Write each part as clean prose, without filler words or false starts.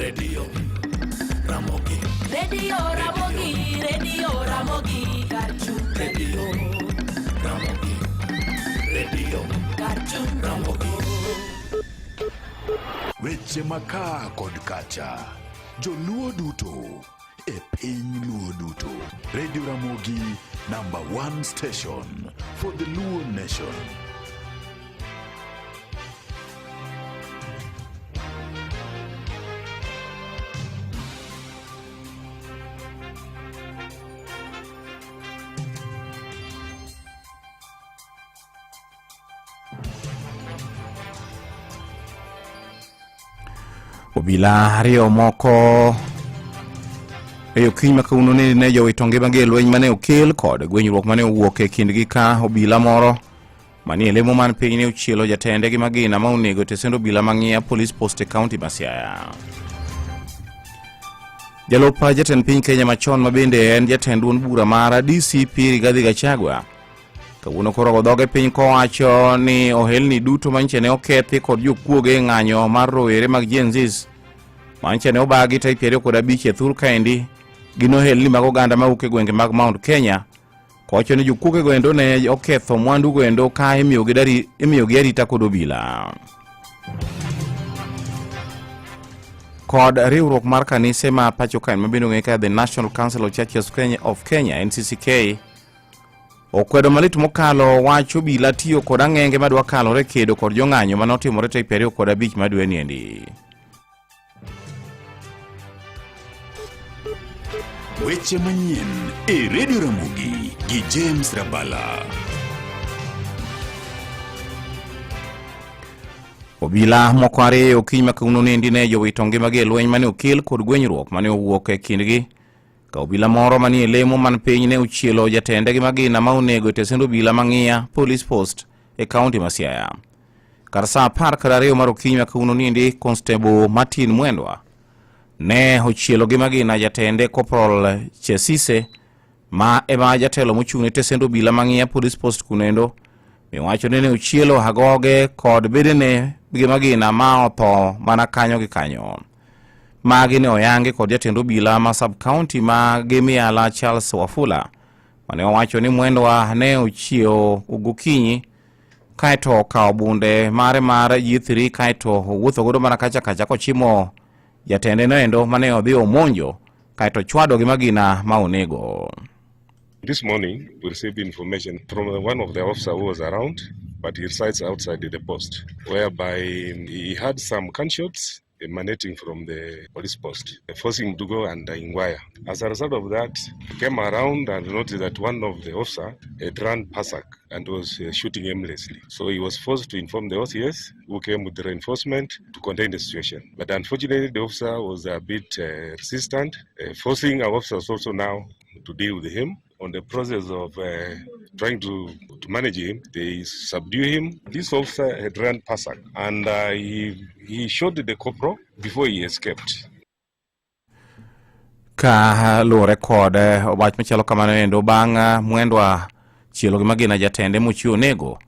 Radio Ramogi. Radio Ramogi. Radio Ramogi. Cartoon Radio Ramogi. Radio Cartoon Ramogi. Weche maka kod kacha. Joluo duto. E piny Luo duto. Radio Ramogi, #1 station for the Luo nation. Obila ariyo moko Kiny kauno ne jowito ngimagi lweny mane okel kod gwenyruok mane owuok e kindgi ka obila moro manie lemo man piny ne ochielo jatende gi magina ma onego tesendo obila mang'ia police post e county ma Siaya. Jalopa jatend piny Kenya machon ma bende en jatend duond bura mar DCP Rigathi Gachagua kawuono koro godhoge piny kowacho ni ohelni duto manche ne okethi kod jokuoge ng'anyo mar rowere mag Gen Z manche ne obagi tai 25 e thur kaendi gino helni mag oganda mauke gwenge mag Mount Kenya kowacho ni jokuoge goendo ne oketho mwandu goendo ka imiyogi arita kod obila. Kod riwruok mar kanise ma pacho kae mabende ong'e ka The National Council of Churches of Kenya NCCK okwedo malit mokalo wacho obila tiyo kod ang'enge madwa kalore kedo kod jong'anyo manotimore tai 25 madwe niendi. Weche manyien e Radio Ramogi gi James Rabala. Obila moko ariyo kiny makauno niendi ne jowito ngimagi lweny mane okel kod gwenyruok mane owuok e kindgi ka obila moro manie lemo man piny ne ochielo jatende gi magina ma onego tesendo obila mang'ia police post e county ma Siaya. Kar saa 12 mar okinyi makauno niendi Constable Martin Mwendwa ne ochielo gi magina jatende Corporal Chesise ma ema jatelo mochung'ne tesendo obila mang'ia police post kunendo miwacho ne ochielo agoge kod bedene gi magina ma otho mana kanyo gi kanyo. Magi ne oyangi kod jatendo obila ma sub county ma Gemiala Charles Wafula mane owacho ni Mwendwa ne ochiewo ugokinyi kaeto kao bunde mare mar G3 kaeto wuotho godo mana kacha kochimo jatende noendo mane odhi omonjo kaeto chwado gi magina ma onego. This morning we received information from one of the officers who was around, but he resides outside the post, whereby he had some gunshots emanating from the police post, forcing him to go and inquire. As a result of that, he came around and noticed that one of the officers had run Pasak and was shooting aimlessly. So he was forced to inform the OCS, who came with the reinforcement to contain the situation. But unfortunately, the officer was a bit resistant, forcing our officers also now to deal with him. On the process of trying to manage him, they subdue him. This officer had run Pasak and he shot the corporal before he escaped. Ka lo record obach machalo kamano endo bang' Mwendwa chielo gi magina jatende mochiwo nego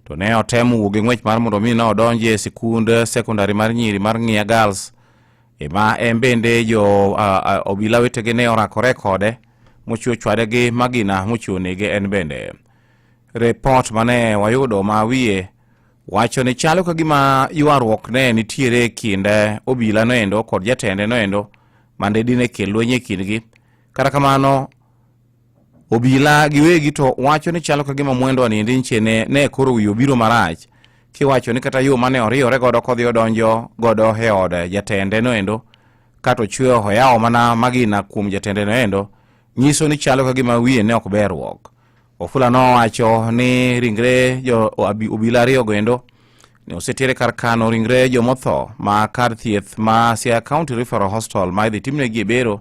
to ne otemo wuogi ng'wech mar mondo mi ne odonje e sikund secondary mar nyiri mar Ng'ia Girls ema bende jo obila wetege ne orakore kode mochiwo chwade gi magina mochiwo nege en bende. Report mane wayudo ma wiye wacho ni chalo ka gima ywaruok ne nitiere kinde obila noendo kod jatende noendo mande dine kel lwenye kindgi. Kata kamano obila giwegi to wacho ni chalo ka gima Mwendwa ni ndinche ne koro wiyo obiro marach kiwacho ni kata yo mane oriyore godo kodhi odonjo godo he od jatende noendo kato chweyo hoyawo mana magina kuom jatende noendo nyiso ni chalo ka gima wiye ne ok berruok. Wafula no wacho ni ringre jo obila ariyo goendo ne osetiere kar kano ringre jo motho ma kar thieth ma Siaya County Referral Hospital ma idhi timne gi bero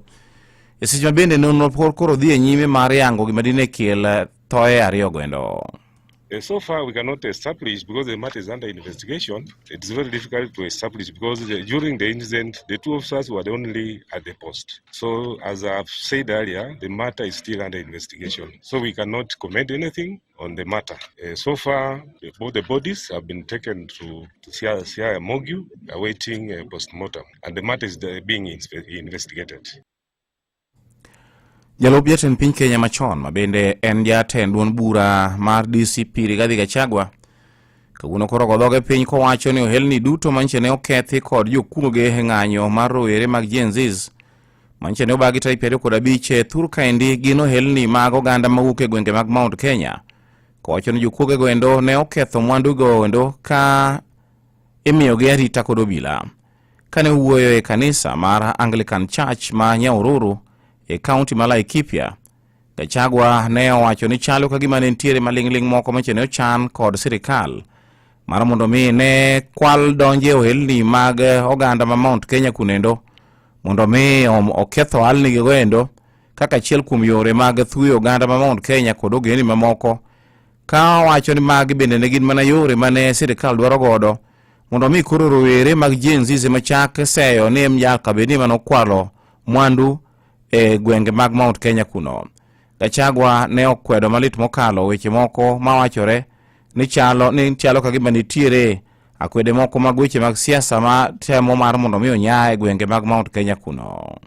e seche mabende nonro koro dhi e nyime mar yango gima dine kel thoe ariyo goendo. So far, we cannot establish because the matter is under investigation. It's very difficult to establish because during the incident, the two officers were only at the post. So, as I've said earlier, the matter is still under investigation. So, we cannot comment anything on the matter. So far, both the bodies have been taken to Siaya Mogu, awaiting post-mortem, and the matter is being investigated. Jalup jatend piny Kenya machon ma bende en jatend duond bura mar DCP Rigathi Gachagua kawuono koro godhoge piny kowacho ni ohelni duto manche ne okethi kod jokuoge ng'anyo mar rowere mag Gen Z manche ne obagi tarik 25 thur kaendi gin ohelni mag oganda mawuok e gwenge mag Mount Kenya kowacho ni jokuoge goendo ne oketho mwandu goendo ka imiyogi arita kod obila kane wuoyo e kanisa mar Anglican Church ma Nyahururu e kaunti ma Laikipia. Gachagua ne owacho ni chalo ka gima ne ntiere maling'ling moko manche ne ochan kod sirikal mar mondo mi ne kwal donje ohelni mag oganda ma Mount Kenya kunendo mondo mi oketho alni goendo kaka achiel kuom yore mag thuyo oganda ma Mount Kenya kod ogeni mamoko ka owacho ni magi bende ne gin mana yore mane sirikal dwaro godo mondo mi koro rowere mag Gen Z machak seyo ni mjaka beni manokwalo mwandu e gwenge mag Mount Kenya kuno. Gachagua ne okwedo malit mokalo weche moko mawachore ni chalo ka gima nitiere akwede moko mag weche mag siasa ma temo mar mondo mi onyae gwenge mag Mount Kenya kuno.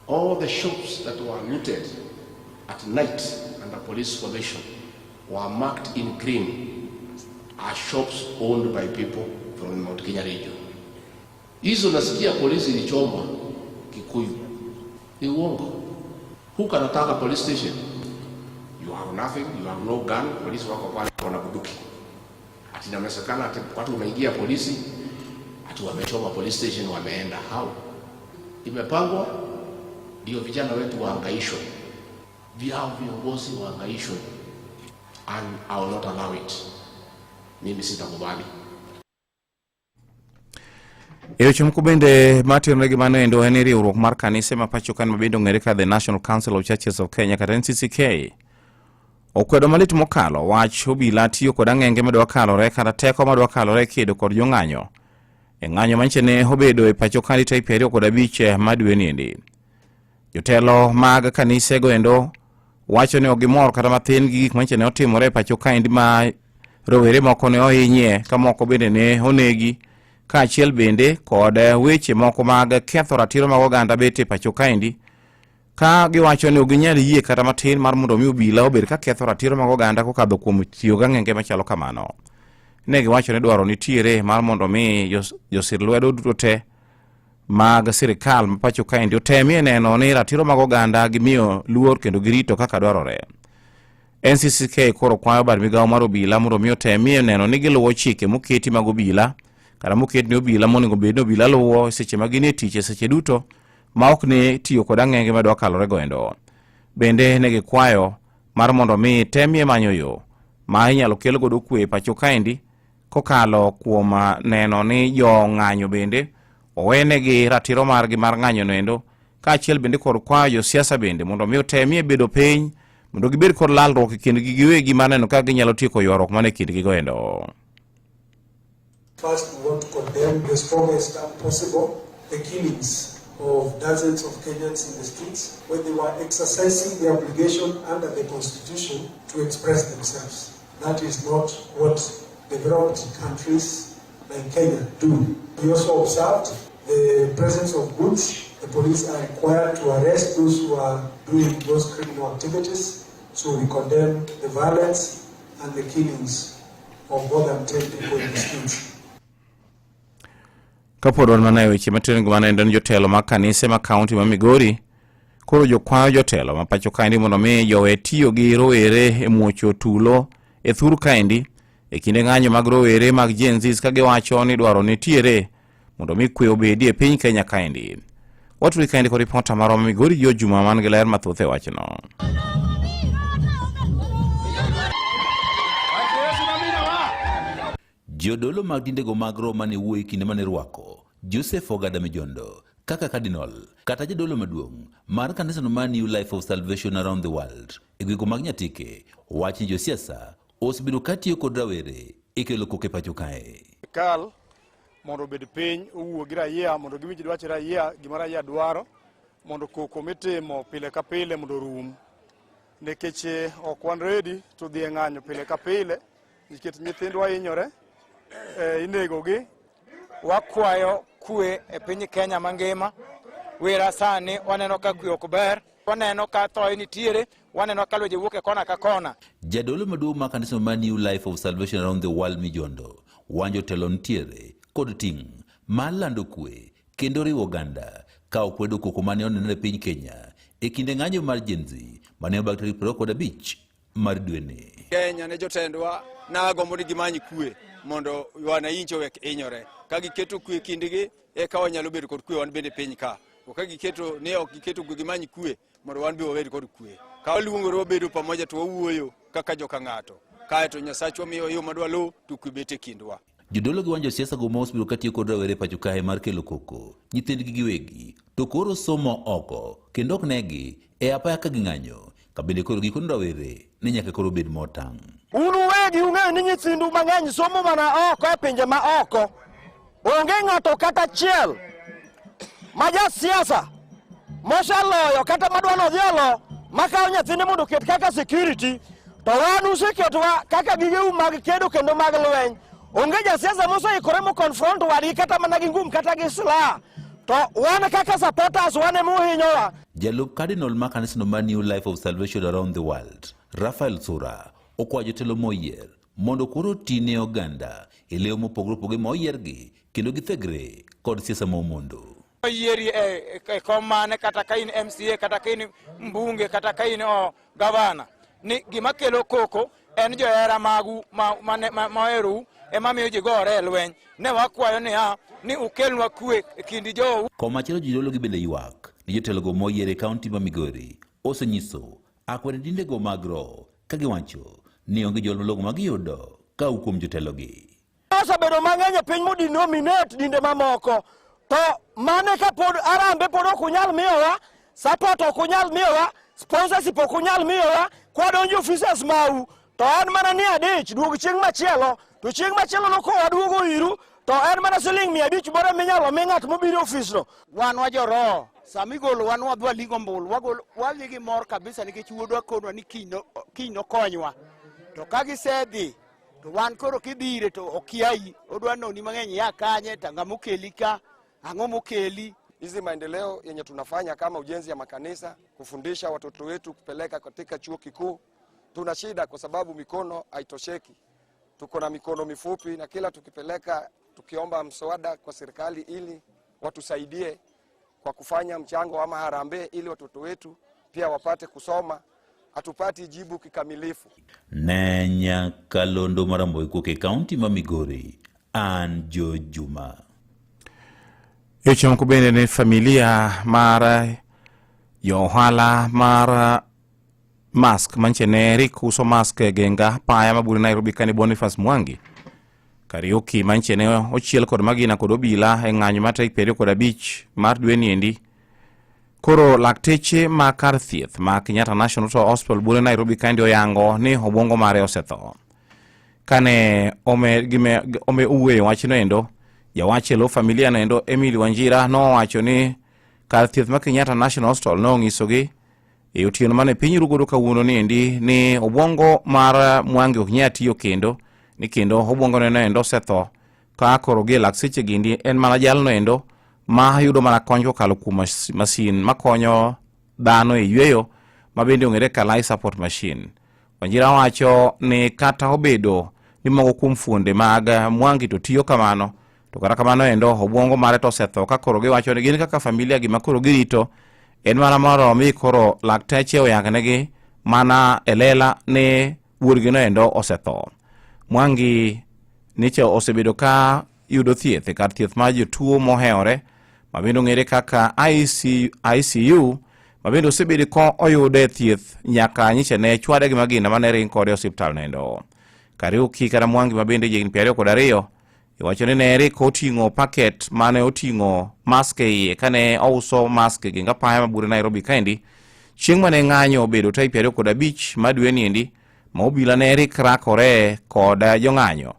All the shops that were looted at night under police supervision were marked in green as shops owned by people from the Mount Kenya region. Hizo nasikia polisi ilichomwa Kikuyu. Ni uongo. Who can attack a police station? You have nothing, you have no gun, polisi wako pale wana bunduki. Ati inamesekana ati watu wameingia polisi, ati wamechoma police station wameenda. How? Imepangwa ndio vijana wetu wahangaishwe. Viongozi wahangaishwe. And I will not allow it. Mimi sitakubali. Eweche moko bende matimre gi mano endo en riwruok mar kanise ma pacho kan mabende ong'ere ka The National Council of Churches of Kenya kata NCCK okwedo malit mokalo wach obila tiyo kod ang'enge madwa kalore kata teko madwa kalore kedo kod jong'anyo e ng'anyo manche ne obedo e pacho kan tarik 25 madwe niendi. Jotelo mag kanise goendo wacho ni ogimor kata mathin gi gik manche ne otimore e pacho kaendi ma rowere moko ne ohinye ka moko bende ne onegi ka achiel bende kod weche moko mag ketho ratiro mag oganda bete pacho kaendi ka giwacho ni oginyal yie kata matin mar mondo mi obila obed ka ketho ratiro mag oganda kokadho kuom tiyo gang'enge machalo kamano. Ne giwacho ni dwaro nitiere mar mondo mi josir lwedo duto te mag sirikal ma pacho kaendi otemie neno ni ratiro mag oganda gimiyo luor kendo girito kaka dwarore. NCCK koro kwayo bad migawo mar obila mondo mi otemie neno ni giluwo chike moketi mag obila kata moket ni obila monego bed ni obila luwo seche ma gin tich seche duto ma ok ne tiyo kod ang'enge madwa kalore goendo. Bende ne gikwayo mar mondo mi temie manyo yo ma inyalo kel godo kwe pacho kaendi kokalo kuom neno ni jo ng'anyo bende owenegi ratiro margi mar ng'anyo noendo ka achiel bende kod kwayo josiasa bende mondo mi otemie bedo piny mondo gibed kod lalruok e kindgi giwegi mar neno ka ginyalo tieko ywaruok mane kindgi goendo. First, we want to condemn the strongest possible the killings of dozens of Kenyans in the streets when they were exercising the obligation under the Constitution to express themselves. That is not what developed countries like Kenya do. We also observed the presence of goods. The police are required to arrest those who are doing those criminal activities. So we condemn the violence and the killings of more than 10 people in the streets. Kapodon manayo weche matero ngwana endo jotelo mag kanise ma kaunti ma Migori koro jokwayo jotelo ma pacho kaendi mondo mi jowe tiyo gi rowere e muocho tulo e thur kaendi e kinde ng'anyo mag rowere mag Gen Z ka giwacho ni dwaro nitiere mondo mi kwe obedi e piny Kenya kaendi. Waturi kaendi ko reporter maro Migori jo Juma man gi ler mathoth e wachno. Jodolo mag dindego mag Roma ne wuoyi kinde mane rwako Joseph Ogada Mijondo kaka cardinal kata jadolo maduong' mar kanisa no mar New Life of Salvation around the world e gwego mag Nyatike. Wach ni josiasa osebedo katiyo kod rawere e kelo koke pacho kae. Kal mondo bed piny owuo gi raia mondo giwinj dwach raia gima raia dwaro mondo koko mitimo pile ka pile mondo rum. Nikech ok wan ready to dhi ng'anyo pile ka pile nikech nyithindwa hinyore inegogi. Wakwayo kwe e piny Kenya mangima. Wera sani waneno ka kwe ok ber, waneno ka thoe nitiere, waneno ka lweje wuok e kona ka kona. Jadolo maduong' ma kanisa ma New Life of Salvation Around the World Mijondo wanjo telo nitiere kod ting' mar lando kwe kendo riwo oganda ka okwedo koko mane onenore e piny Kenya e kinde ng'anyo mar Gen Z mane obak tarik 25 mar dweni. Kenya ne jotendwa nagombo ni gimanyi kwe mondo wananchi owek hinyore. Ka giketo kwe kindgi eka wanyalo bedo kod kwe wan bende piny ka. Ka giketo ne ok giketo gimanyi kwe mondo wan be wabed kod kwe. Ka waluongore wabedo pamoja to wawuoyo kaka joka ng'ato. Kae to Nyasachwa miyo yo madwalo to kwe bete kindwa. Jodolo gi wanjo siasa go mos biro katiyo kod rawere pacho kae mar kelo koko nyithindgi giwegi to koro somo oko kendo ok negi e apaya ka ging'anyo ka bende koro gikon rawere ni nyaka koro bed motang'. Unu wegi ung'eyo ni nyithindu mang'eny somo mana oko e pinje ma oko. Onge ng'ato kata achiel ma ja siasa mosaloyo kata madwa nodhialo makawo nyathinde mondo oket kaka security to wan useketwa kaka gigeu mag kedo kendo mag lweny. Onge ja siasa moseikore mo confront wadgi kata mana gi ngum kata gi silaha to wan kaka supporters wan ema uhinyowa. Jalup Cardinal ma kanisa ma New Life of Salvation Around the World Raphael Sura okwayo jotelo moyier mondo koro tine oganda e leo mopogore opogore ma oyiergi kendo githegre kod siasa momondo. Yieri e komane kata ka in MCA kata ka in mbunge kata ka in gavana ni gima kelo koko en johera magu maheru ema miyo ji gore e lweny. Ne wakwayo ni ukelnwa kwe e kindi jou. Komachielo jidolo gi bende ywak ni jotelo go moyier e kaunti ma Migori osenyiso akwede dinde go mag roho ka giwacho ni onge jol malongo ma giyudo ka ukum jotelo gi. Osebedo mang'eny e piny modi nominate dinde mamoko to mane ka pod arambe pod ok unyal miyowa, support ok unyal miyowa, sponsorship ok unyal miyowa, kwadonjo officers mau to en mana ni adich duog chieng' machielo to chieng' machielo no kowaduogo iru to en mana siling 500 bora minyalo mi ng'at mobiro office no. Wan wajoro samigolo wan wadwa lingo mbul wadhi gi mor kabisa nikech wuodwa konwa ni kino konywa to ka gisedhi to wan koro kibire to okiai odwa noni mang'eny ya kanye tanga mokeli ka ang'o mokeli. Hizi maendeleo yenye tunafanya kama ujenzi ya makanisa, kufundisha watoto wetu, kupeleka katika chuo kikuu, tuna shida kwa sababu mikono haitosheki. Tuko na mikono mifupi na kila tukipeleka tukiomba mswada kwa serikali ili watusaidie kwa kufanya mchango ama harambee ili watoto wetu pia wapate kusoma, hatupati jibu kikamilifu. Nenya Kalondo Maramboi kuke kaunti ma Migori Anjo Juma. Yoche moko bende ne familia mar Yohala mar mask manchene Rick uso mask genga paya maburi Nairobi kani Boniface Mwangi Karaoke manchene ochiel kod magina kod obila e ng'anyo matek 25 mar dweni endi. Koro lakteche ma kar thieth ma Kenyatta National Hospital buri Nairobi kandi oyango ni obwongo mare osetho. Kane ome uwe wachino endo jawachelo familia no endo Emily Wanjira no wacho ni kar thieth ma Kenyatta National Hospital no ngisogi e otieno mane piny rugodo kawuono ni endi ni obwongo mar Mwangi ok nyal tiyo kendo ni kendo obwongo no endo osetho ka koro gi lakseche gindi en mana jalno endo ma yudo mana kony kokalo kuom masin makonyo dhano e yweyo ma bende ong'ere ka life support machine. Wanjira wacho ni kata obedo ni moko kuom fuonde mag Mwangi to tiyo kamano to kata kamano endo obwongo mare to osetho ka koro giwacho ni gin kaka familia gima koro girito en mana moro mi koro lakteche oyangnegi mana elela ni wuorgi no endo osetho. Mwangi niche osebedo ka yudo thieth kar thieth ma jotuo moheore ma bende ong'ere kaka ICU ma bende osebedo ko oyude thieth nyaka nyiche ne chwade gi magina mane ring kode osiptal nendo. Karaoke kata Mwangi ma bende jigni 22 iwacho ni ne Rick oting'o paket mane oting'o mask iye kane ouso mask gi ngapaya maburi Nairobi kaendi chieng' mane ng'anyo obedo tarik 25 ma dweni endi ma obila ne rakore kod jong'anyo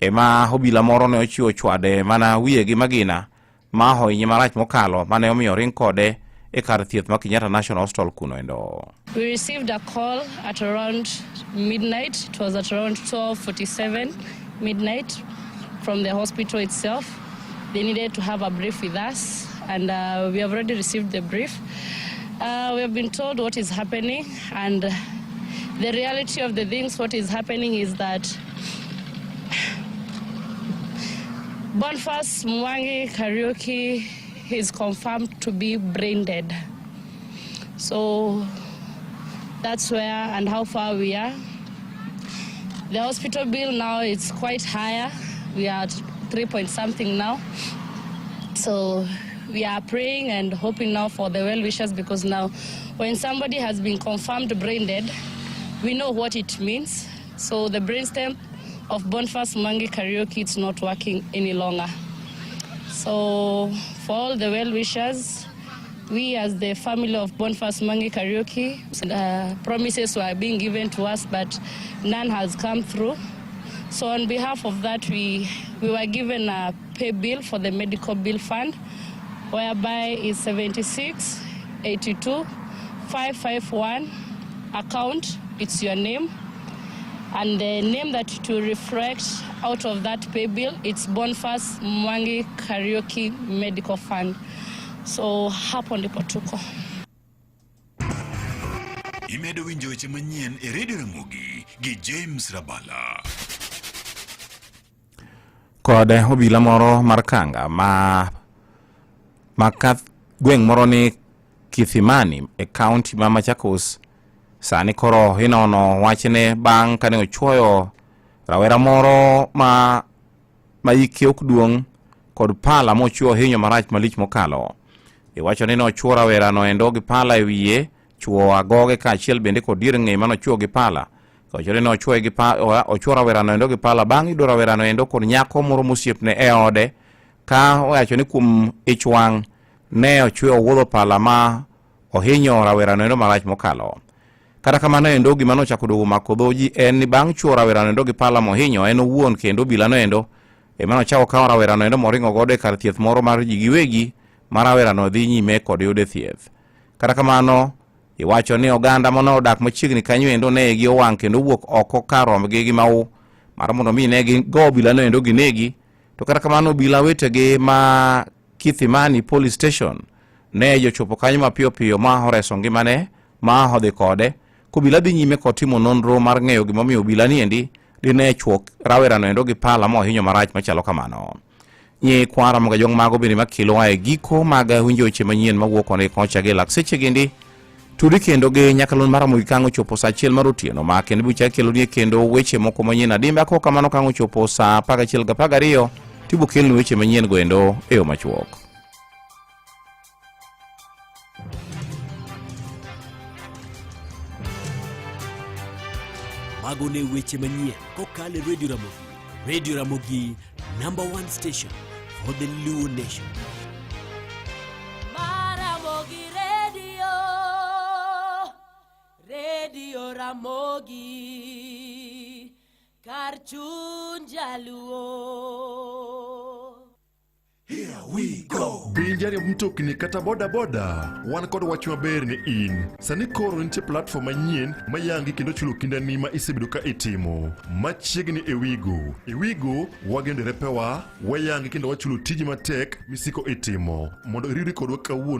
ema obila moro ne ochiwo chwade mana wiye gi magina ma hoinye marach mokalo mane omiyo ring kode e kar thieth ma Kenyatta National Hospital kuno endo. We received a call at around midnight. It was at around 12:47 midnight from the hospital itself. They needed to have a brief with us, and we have already received the brief. We have been told what is happening, and the reality of the things, what is happening is that Boniface Mwangi Kariuki is confirmed to be brain dead. So that's where and how far we are. The hospital bill now is quite higher. We are at 3-point-something now. So we are praying and hoping now for the well-wishers, because now when somebody has been confirmed brain dead, we know what it means. So the brainstem of Boniface Mwangi Kariuki, it's not working any longer. So for all the well-wishers, we as the family of Boniface Mwangi Kariuki, promises were being given to us, but none has come through. So on behalf of that, we were given a pay bill for the medical bill fund, whereby is 76,82,551 account. It's your name. And the name that to reflect out of that pay bill, it's Boniface Mwangi Kariuki Medical Fund. So hapo ndipo tuko. Imedo winjo weche manyien e Radio Ramogi gi James Rabala. Kode obila moro mar Kanga makath gweng' moro ni Kithimani e county ma Machakos sani koro inono wachne bang' kane ochuoyo rawera moro ma yike ok duong' kod pala mochuo hinyo marach malich mokalo. Iwacho ni nochuo rawera no endo gi pala e wiye, chuo agoge ka achiel bende kod dir ng'e mano chuo gi pala. Iwacho ni nochuo gi pala, ochuo rawera no endo gi pala bang' ido rawera no endo kod nyako moro mosiepne e ode, ka owacho ni kuom ich wang' ne ochuo wuodho pala ma ohinyo rawera no endo marach mokalo. Kata kamano endo gima nochako dogo mako dhoji en ni bang' chuo rawera no endo gi pala mohinyo en owuon kendo obila no endo emano chako kawo rawera no endo moringo gode kar thieth moro mar ji giwegi ma rawera no dhi nyime kod yude thieth. Kata kamano iwacho ni oganda mono odak machiegni kanyo endo ne gi owang' kendo wuok oko kar rombgi gi mau mar mondo mi ne gi go obila no endo ginegi. To kata kamano obila wetegi ma Kithimani Police Station ne jochopo kanyo mapiyo piyo ma oreso ngimane ma odhi kode. Obila dhi nyime kod timo nonro mar ng'eyo gimomiyo obila ni endi dine chuo rawera no endo gi pala mohinyo marach machalo kamano. Nye kwara mga jong mago bende makilo ae giko maga winjo weche manyien mawuok one kocha gi lak seche gindi. Tudi kendo gi nyakalon mara Ramogi kango chopo sa achiel mar otieno ma kendo bucha kelo nie kendo weche moko manyien adimbe ako kamano kango chopo sa 11:12 tibo kelo weche manyien go endo e yo machuok. Mago ne weche manyien kokale Radio Ramogi. Radio Ramogi, #1 station for the Luo Nation. Ramogi Radio, Radio Ramogi, Karchun Jaluo. Here we go. Pinjari mtokni kata boda boda wan kod wach maber ne in. Sani koro nitie platform manyien mayangi kendo chulo kindani ma isebedo ka itimo. Machiegni e Wigo. E Wigo wagendere pewa wayangi kendo wachulo tiji matek misiko itimo. Mondo iriri kodwa kawuono